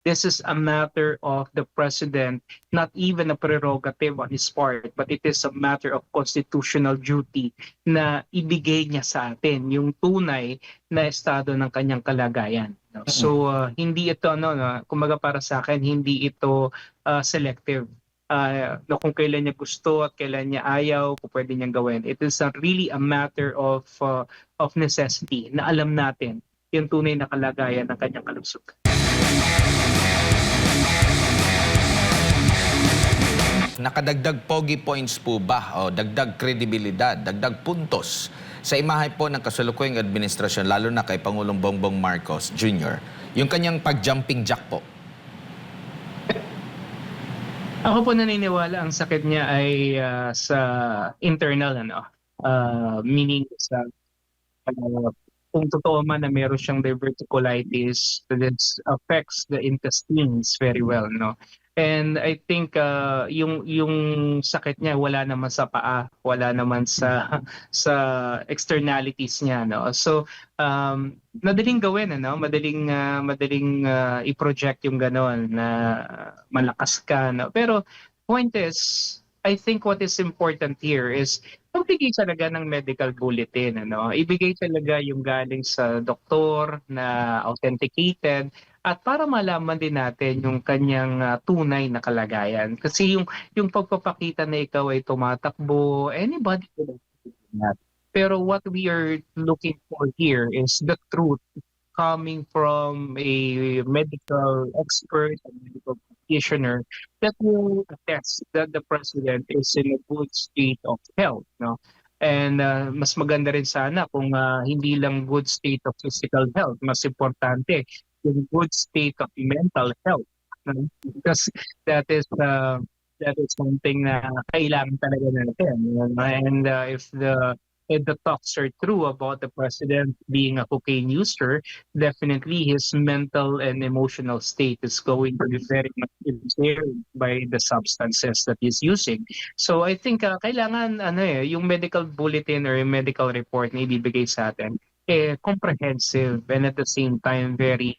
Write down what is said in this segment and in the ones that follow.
This is a matter of the president, not even a prerogative on his part, but it is a matter of constitutional duty na ibigay niya sa atin yung tunay na estado ng kanyang kalagayan. No? So hindi ito kumbaga para sa akin hindi ito selective. No, kung kailan niya gusto at kailan niya ayaw, kung pwede niyang gawin. It is really a matter of necessity na alam natin yung tunay na kalagayan ng kanyang kalusugan. Nakadagdag pogi points po ba o dagdag kredibilidad, dagdag puntos sa imahe po ng kasalukuyang administrasyon, lalo na kay Pangulong Bongbong Marcos Jr., yung kanyang pag-jumping jack po? Ako po naniniwala ang sakit niya ay sa internal, meaning sa kung totoo man na meron siyang diverticulitis, that affects the intestines very well, no? And I think yung sakit niya wala naman sa paa, wala naman sa externalities niya, no. So madaling gawin, madaling i-project yung gano'n na malakas ka, no. Pero point is, I think what is important here is magbigay talaga ng medical bulletin, Ibigay talaga yung galing sa doktor na authenticated at para malaman din natin yung kanyang tunay na kalagayan. Kasi yung pagpapakita na ikaw ay tumatakbo, anybody could do that. Pero what we are looking for here is the truth coming from a medical expert, a medical practitioner that will attest that the president is in a good state of health, no? And mas maganda rin sana kung hindi lang good state of physical health, mas importante yung good state of mental health, no? Because that is something na kailangan talaga natin. And if the talks are true about the president being a cocaine user, definitely his mental and emotional state is going to be very much impaired by the substances that he's using. So I think kailangan yung medical bulletin or yung medical report na ibibigay sa atin comprehensive and at the same time very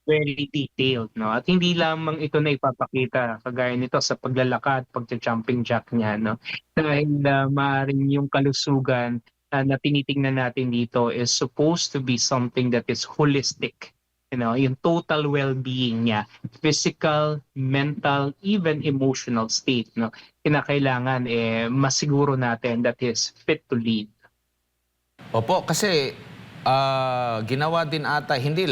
very detailed, no? At hindi lamang ito na ipapakita kagaya nito sa paglalakad, pagja-jumping jack niya, no? Dahil maaaring yung kalusugan na tinitingnan natin dito is supposed to be something that is holistic, yung total well-being niya, physical, mental, even emotional state, no? Kinakailangan masiguro natin that he is fit to lead. Opo, kasi ginawa din ata, hindi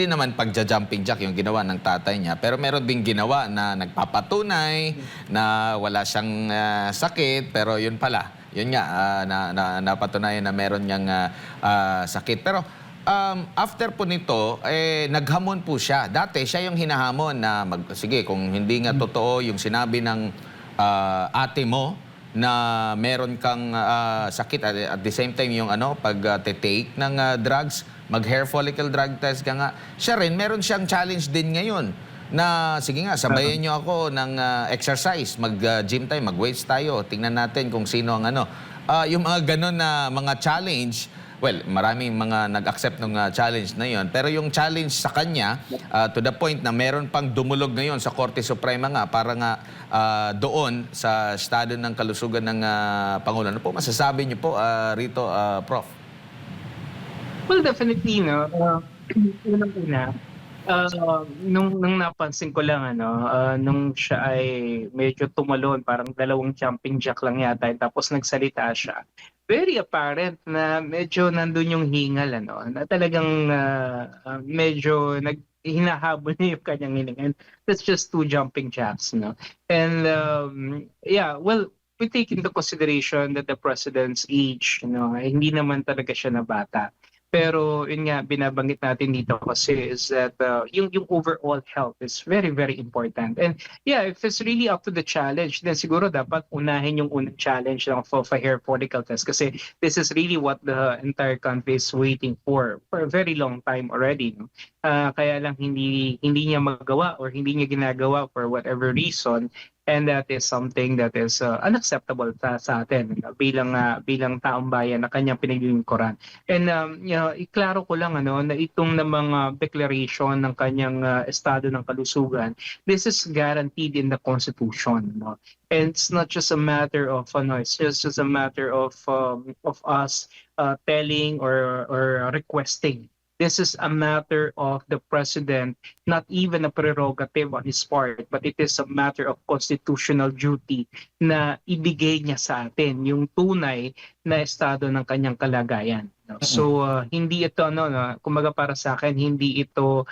naman pagja-jumping jack yung ginawa ng tatay niya, pero meron ding ginawa na nagpapatunay na wala siyang sakit, pero yun pala, yun nga, napatunayan na meron niyang sakit. Pero after po nito, naghamon po siya. Dati siya yung hinahamon na, sige, kung hindi nga totoo yung sinabi ng ate mo, na meron kang sakit at the same time yung pag-take ng drugs, mag-hair follicle drug test ka nga. Siya rin, meron siyang challenge din ngayon na sige nga, sabayan niyo ako ng exercise, mag-gym tayo, mag-weights tayo, tingnan natin kung sino ang yung mga ganon na mga challenge. Well, maraming mga nag-accept ng challenge na yon. Pero yung challenge sa kanya, to the point na meron pang dumulog ngayon sa Korte Suprema nga para nga doon sa estado ng kalusugan ng Pangulo. Ano po masasabi niyo po rito, Prof? Well, definitely, no. Unang-una, nung napansin ko lang, nung siya ay medyo tumalon, parang dalawang jumping jack lang yata, tapos nagsalita siya. Very apparent na medyo nandun yung hingal, na talagang medyo hinahabol niya yung kanyang hininga. That's just 2 jumping jacks, no? And yeah, well, we take into consideration that the president's age, hindi naman talaga siya na bata. Pero yun nga, binabanggit natin dito kasi is that yung overall health is very, very important. And yeah, if it's really up to the challenge, then siguro dapat unahin yung unang challenge ng of a hair follicle test kasi this is really what the entire country is waiting for a very long time already. No? Kaya lang hindi niya magawa or hindi niya ginagawa for whatever reason, and that is something that is unacceptable sa atin bilang taong bayan na kanyang pinaglilingkuran. And iklaro ko lang na itong na mga declaration ng kanyang estado ng kalusugan, this is guaranteed in the Constitution, no? And it's not just a matter of it's just a matter of us telling or requesting. This is a matter of the president, not even a prerogative on his part, but it is a matter of constitutional duty na ibigay niya sa atin yung tunay na estado ng kanyang kalagayan, no? So hindi ito kumbaga para sa akin hindi ito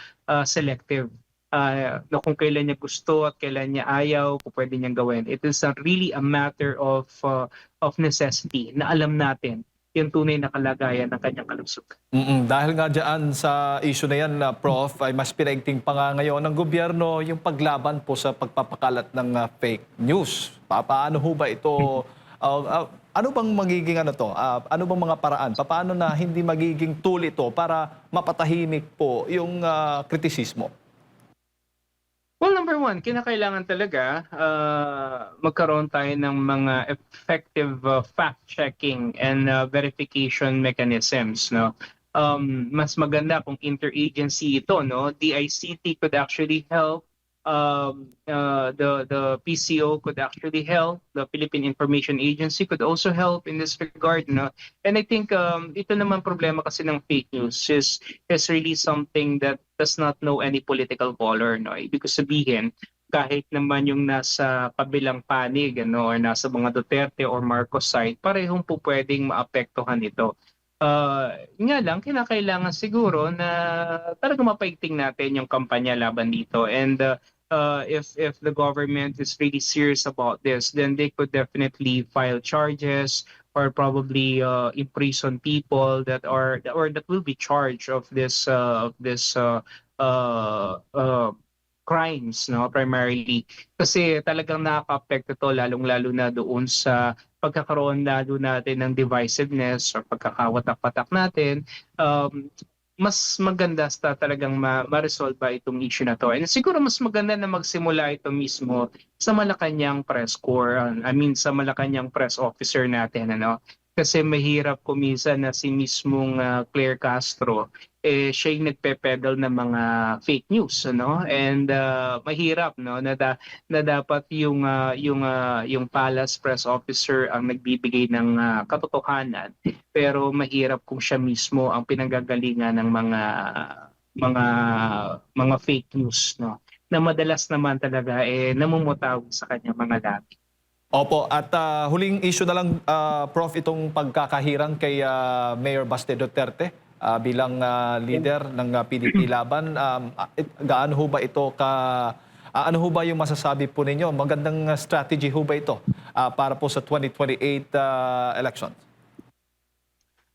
selective. No, kung kailan niya gusto at kailan niya ayaw, kung pwede niyang gawin. It is really a matter of necessity na alam natin yung tunay na kalagayan ng kanyang kalusugan. Dahil nga dyan sa issue na yan, Prof, ay mas pinaigting pa nga ngayon ng gobyerno yung paglaban po sa pagpapakalat ng fake news. Paano ho ba ito, ano bang magiging ano bang mga paraan? Paano na hindi magiging tool ito para mapatahimik po yung kritisismo? Well, number one, kinakailangan talaga magkaroon tayo ng mga effective fact-checking and verification mechanisms, no? Mas maganda kung interagency ito, no? DICT could actually help. The PCO could actually help. The Philippine Information Agency could also help in this regard, no? And I think ito naman problema kasi ng fake news is really something that does not know any political color, no? Ibig sabihin, kahit naman yung nasa kabilang panig or nasa mga Duterte or Marcos side, parehong po pwedeng maapektuhan ito. Nga lang, kinakailangan siguro na talaga mapaigting natin yung kampanya laban dito. And if the government is really serious about this, then they could definitely file charges or probably imprison people that will be charged of this crimes, no, primarily, kasi talagang nakaka-apekto to lalong-lalo na doon sa pagkakaroon lalo natin ng divisiveness or pagkakawatak-patak natin. Mas maganda talagang ma-resolve ba itong issue na to. And siguro mas maganda na magsimula ito mismo sa Malacanang press corps, sa Malacanang press officer natin, Kasi mahirap kuminsan na si mismong Claire Castro siya yung nagpe-peddle ng mga fake news, And mahirap, na dapat yung palace press officer ang nagbibigay ng katotohanan, pero mahirap kung siya mismo ang pinanggagalingan ng mga fake news, na madalas naman talaga namumutaw sa kanyang mga labi. Opo, at huling issue na lang, Prof, itong pagkakahirang kay Mayor Baste Duterte bilang leader ng PDP Laban. Gaano ho ba ito ano ho ba yung masasabi po ninyo? Magandang strategy ho ba ito para po sa 2028 elections?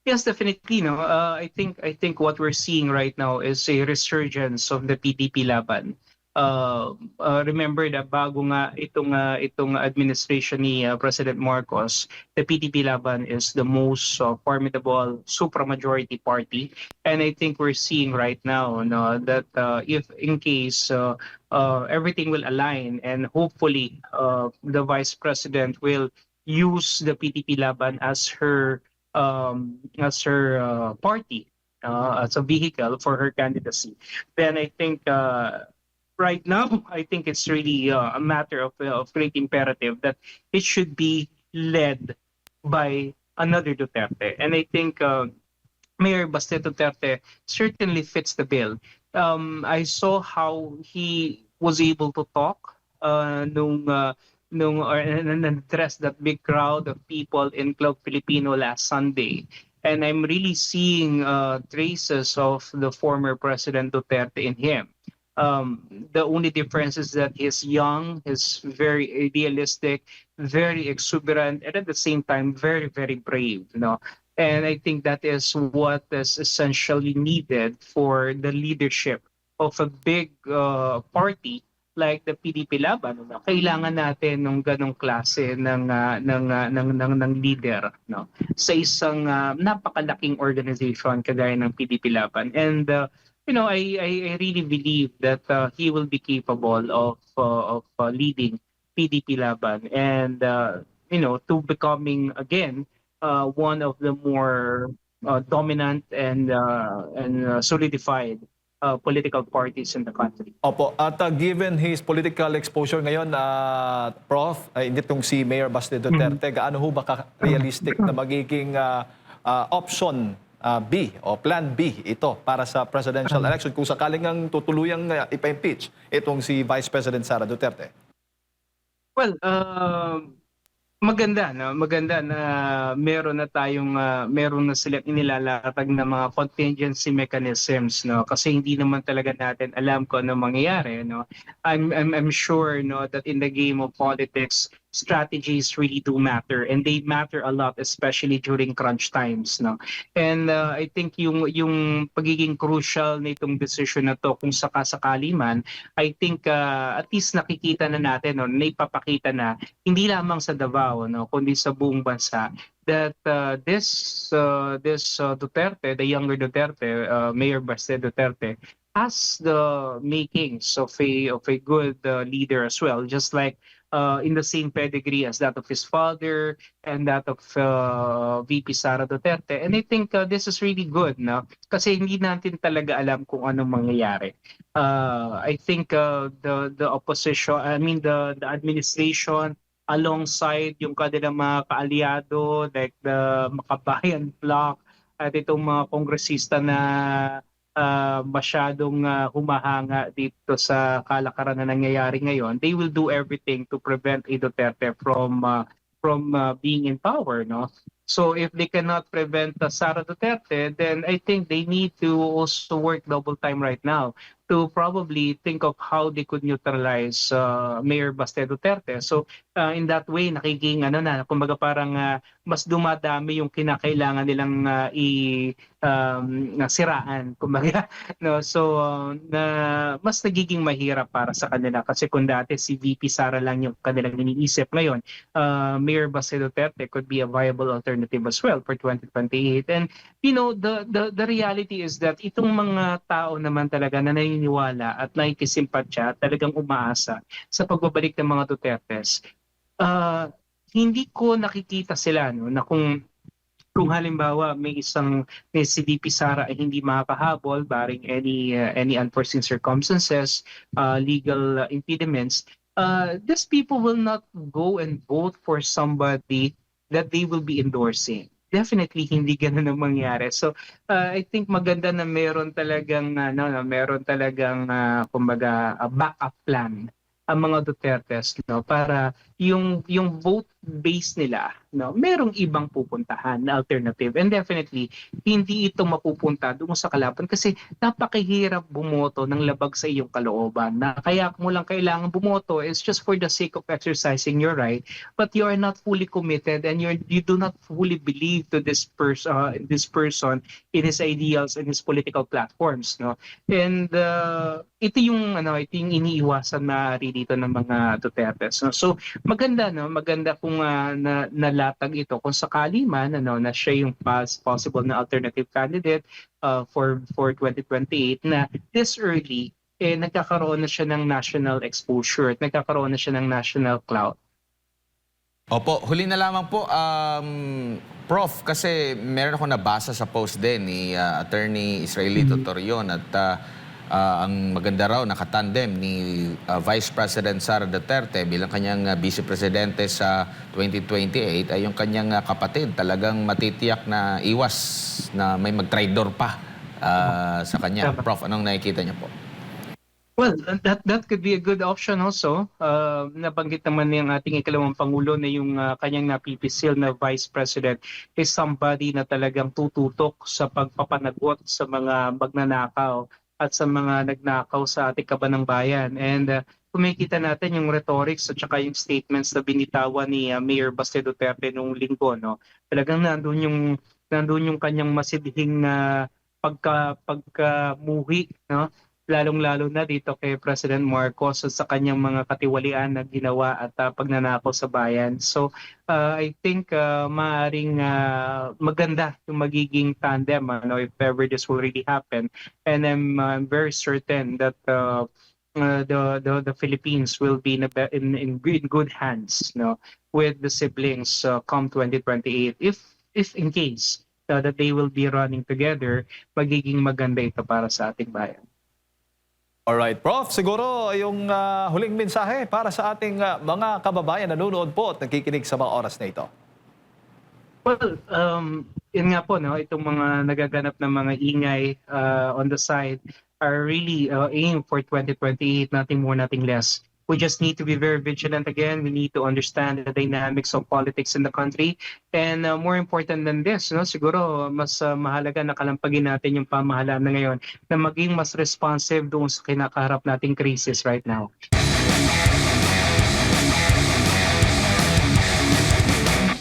Yes, definitely. No, I think what we're seeing right now is a resurgence of the PDP Laban. Remember that bago nga itong administration ni President Marcos, the PDP Laban is the most formidable supermajority party, and I think we're seeing right now that if in case everything will align and hopefully the Vice President will use the PDP Laban as her party, as a vehicle for her candidacy, then I think right now, I think it's really a matter of great imperative that it should be led by another Duterte. And I think Mayor Baste Duterte certainly fits the bill. I saw how he was able to talk and address that big crowd of people in Club Filipino last Sunday. And I'm really seeing traces of the former President Duterte in him. The only difference is that he's young, he's very idealistic, very exuberant, and at the same time, very, very brave. And I think that is what is essentially needed for the leadership of a big party like the PDP Laban. Kailangan natin ng ganong klase ng leader, sa isang napakalaking organization kagaya ng PDP Laban. And I really believe that he will be capable of leading PDP Laban and to becoming again one of the more dominant and solidified political parties in the country. Opo, at given his political exposure ngayon, Prof, ay nitong si Mayor Baste Mhm. Duterte, gaano ho ba realistic na magiging option B o Plan B ito para sa presidential election kung sakaling ang tutuluyang ipa-impeach itong si Vice President Sara Duterte? Well, maganda, no? Maganda na meron na silang inilalatag na mga contingency mechanisms, no? Kasi hindi naman talaga natin alam kung ano mangyayari, no? I'm sure, no, that in the game of politics, strategies really do matter, and they matter a lot, especially during crunch times, no? And I think yung pagiging crucial nitong decision na to, kung sakasakali man, I think at least nakikita na natin, no, naipapakita na hindi lamang sa Davao, no, kundi sa buong bansa, that this Duterte, the younger Duterte, Mayor Baste Duterte, has the makings of a good leader as well, just like in the same pedigree as that of his father and that of VP Sara Duterte. And I think this is really good, no? Kasi hindi natin talaga alam kung anong mangyayari. I think the opposition, I mean the administration, alongside yung kanilang mga kaalyado like the Makabayan Bloc at itong mga kongresista na masyadong humahanga dito sa kalakaran na nangyayari ngayon, they will do everything to prevent a Duterte from being in power, no? So if they cannot prevent Sara Duterte, then I think they need to also work double time right now to probably think of how they could neutralize Mayor Baste Duterte. So in that way, nakiging kumbaga parang mas dumadami yung kinakailangan nilang siraan, kumbaga, no? So na mas nagiging mahirap para sa kanila kasi kung dati si VP Sara lang yung kanilang iniisip, ngayon Mayor Baste Duterte could be a viable alternative as well for 2028. And the reality is that itong mga tao naman talaga na naniniwala at nakikisimpatya, talagang umaasa sa pagbabalik ng mga Dutertes, hindi ko nakikita sila, no, na kung halimbawa may si VP Sara ay hindi makakahabol barring any unforeseen circumstances, legal impediments, these people will not go and vote for somebody that they will be endorsing. Definitely hindi ganun ang mangyari. So I think maganda na meron talagang kumbaga a backup plan ang mga Dutertes, no, para yung vote base nila, no, merong ibang pupuntahan na alternative, and definitely hindi ito mapupunta doon sa kalaban kasi napakahirap bumoto ng labag sa iyong kalooban, na kaya mo lang kailangan bumoto is just for the sake of exercising your right, but you are not fully committed and you do not fully believe to this person in his ideals and his political platforms, no. And ito yung iniiwasan na dito ng mga Dutertes, no? So maganda kung nalatag ito kung sakali man na siya yung possible na alternative candidate for 2028, na this early nagkakaroon na siya ng national exposure at nagkakaroon na siya ng national clout. Opo, huli na lamang po, Prof, kasi meron ako nabasa sa post din ni Attorney Israelito Torion at ang maganda raw nakatandem ni Vice President Sara Duterte bilang kanyang Vice Presidente sa 2028 ay yung kanyang kapatid talagang matitiyak na iwas na may mag-traitor pa sa kanya. Prof, anong nakikita niya po? Well, that could be a good option also. Nabanggit naman ng ating ikalawang Pangulo na yung kanyang napipisil na Vice President is somebody na talagang tututok sa pagpapanagot sa mga magnanakaw at sa mga nagnakaw sa ating kabanang bayan. And kumikita natin yung rhetorics at saka yung statements na binitawan ni Mayor Baste Duterte noong linggo, no? Talagang nandun yung kanyang masidhing na pagkamuhi, no, lalong-lalo na dito kay President Marcos sa kanyang mga katiwalian na ginawa at pagnanakaw sa bayan. So I think maaring maganda yung magiging tandem if ever this will really happen. And I'm very certain that the Philippines will be in good hands with the siblings come 2028 if in case that they will be running together, magiging maganda ito para sa ating bayan. Alright, Prof, siguro yung huling mensahe para sa ating mga kababayan na nanonood po at nakikinig sa mga oras na ito. Well, yun nga po, itong mga nagaganap na mga ingay on the side are really aim for 2028, nothing more, nothing less. We just need to be very vigilant again. We need to understand the dynamics of politics in the country. And more important than this, siguro mas mahalaga na kalampagin natin yung pamahalaan na ngayon na maging mas responsive doon sa kinakaharap nating crisis right now.